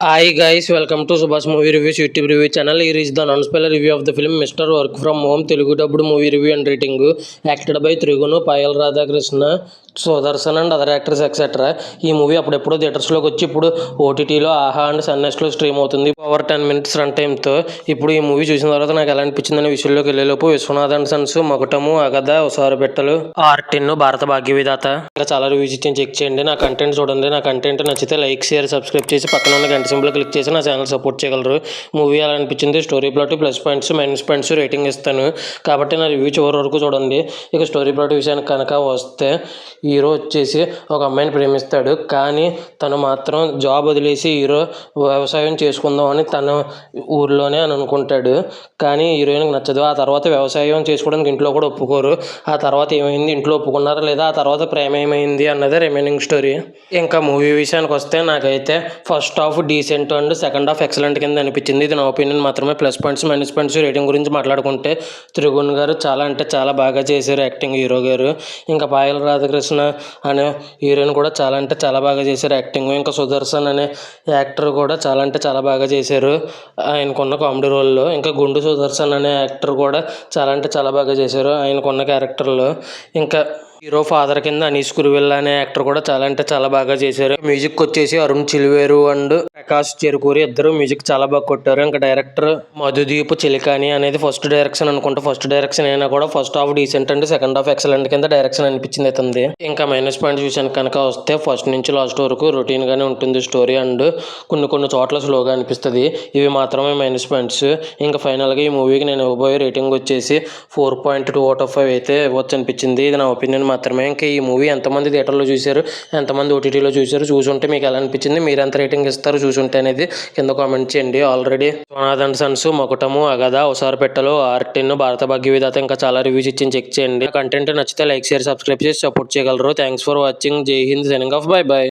Hi guys, welcome to Subhash Movie Reviews YouTube review channel. Here is the non-spoiler review of the film Mr. Work from Home Telugu dubbed movie review and rating. Acted by Trigunu, Payal Radhakrishna, Sudarshan and other actors etcetera. ఈ movie అప్పుడెప్పుడు థియేటర్స్లోకి వచ్చి ఇప్పుడు ఓటీటీలో ఆహా and సన్నెస్ట్లో stream అవుతుంది over 10 minutes run టైంతో. ఇప్పుడు ఈ movie చూసిన తర్వాత నాకు ఎలా అనిపించింది అనే విషయంలోకి వెళ్ళేలోపు విశ్వనాథ్ అండ్ సన్స్, మొగటము, అగద, ఉసారు పెట్టలు, ఆర్టిన్, భారత భాగ్య విధాత ఇంకా చాలా రివ్యూస్ ఇచ్చి చెక్ చేయండి. నా కంటెంట్ చూడండి. నా కంటెంట్ నచ్చితే లైక్, షేర్, సబ్స్క్రైబ్ చేసి పక్కన ఉన్న గంట సింబల్ క్లిక్ చేసి నా ఛానల్ సపోర్ట్ చేయగలరు. మూవీ ఎలా అనిపించింది, story plot, plus points, minus points rating ఇస్తాను కాబట్టి నా రివ్యూ చివరి వరకు చూడండి. ఇక స్టోరీ ప్లాట్ విషయానికి కనుక వస్తే, హీరో వచ్చేసి ఒక అమ్మాయిని ప్రేమిస్తాడు. కానీ తను మాత్రం జాబ్ వదిలేసి హీరో వ్యవసాయం చేసుకుందామని తన ఊర్లోనే అని అనుకుంటాడు. కానీ హీరోయిన్కి నచ్చదు. ఆ తర్వాత వ్యవసాయం చేసుకోవడానికి ఇంట్లో కూడా ఒప్పుకోరు. ఆ తర్వాత ఏమైంది, ఇంట్లో ఒప్పుకున్నారా లేదా, ఆ తర్వాత ప్రేమ ఏమైంది అన్నదే రిమైనింగ్ స్టోరీ. ఇంకా మూవీ విషయానికి వస్తే నాకైతే first half decent and second half excellent కింద అనిపించింది. ఇది నా ఒపీనియన్ మాత్రమే. Plus points, minus points rating గురించి మాట్లాడుకుంటే త్రిగుణ్ గారు చాలా అంటే చాలా బాగా చేశారు యాక్టింగ్, హీరో గారు. ఇంకా పాయల్ రాధాకృష్ణ అనే హీరోయిన్ కూడా చాలా అంటే చాలా బాగా చేశారు యాక్టింగ్. ఇంకా సుదర్శన్ అనే యాక్టర్ కూడా చాలా అంటే చాలా బాగా చేశారు ఆయనకున్న కామెడీ రోల్లో. ఇంకా గుండు సుదర్శన్ అనే యాక్టర్ కూడా చాలా అంటే చాలా బాగా చేశారు ఆయనకున్న క్యారెక్టర్లో. ఇంకా హీరో ఫాదర్ కింద అనీష్ కురువిల్లా అనే యాక్టర్ కూడా చాలా అంటే చాలా బాగా చేశారు. మ్యూజిక్ వచ్చేసి అరుణ్ చిలువేరు అండ్ ప్రకాష్ చెరుకూరి ఇద్దరు మ్యూజిక్ చాలా బాగా కొట్టారు. ఇంకా డైరెక్టర్ మధుదీప్ చిలికాని అనేది ఫస్ట్ డైరెక్షన్ అనుకుంటా. ఫస్ట్ డైరెక్షన్ అయినా కూడా first half decent and second half excellent కింద డైరెక్షన్ అనిపించింది అతనిది. ఇంకా మైనస్ పాయింట్స్ విషయానికి కనుక వస్తే, ఫస్ట్ నుంచి లాస్ట్ వరకు రొటీన్ గానే ఉంటుంది స్టోరీ అండ్ కొన్ని చోట్ల స్లోగా అనిపిస్తుంది. ఇవి మాత్రమే మైనస్ పాయింట్స్. ఇంకా ఫైనల్గా ఈ మూవీకి నేను ఇవ్వబోయే రేటింగ్ వచ్చేసి 4.2/5 అయితే ఇవ్వచ్చు అనిపించింది. ఇది నా ఒపీనియన్ మాత్రమే. ఇంకా ఈ మూవీ ఎంతమంది థియేటర్లో చూశారు, ఎంతమంది ఓటీటీలో చూశారు, చూసుంటే మీకు ఎలా అనిపించింది, మీరు ఎంత రేటింగ్ ఇస్తారు చూసుంటే అనేది కింద కామెంట్ చేయండి. ఆల్రెడీ సోనాథ్ అండ్ సన్స్, మొకటము, అగద, ఉసారు పెట్టలు, ఆర్టిన్, భారత భాగ్య విధాత ఇంకా చాలా రివ్యూస్ ఇచ్చి చెక్ చేయండి. కంటెంట్ నచ్చితే లైక్, షేర్, సబ్స్క్రైబ్ చేసి సపోర్ట్ చేయగలరు. Thanks for watching. జై Hind. Signing off. Bye by.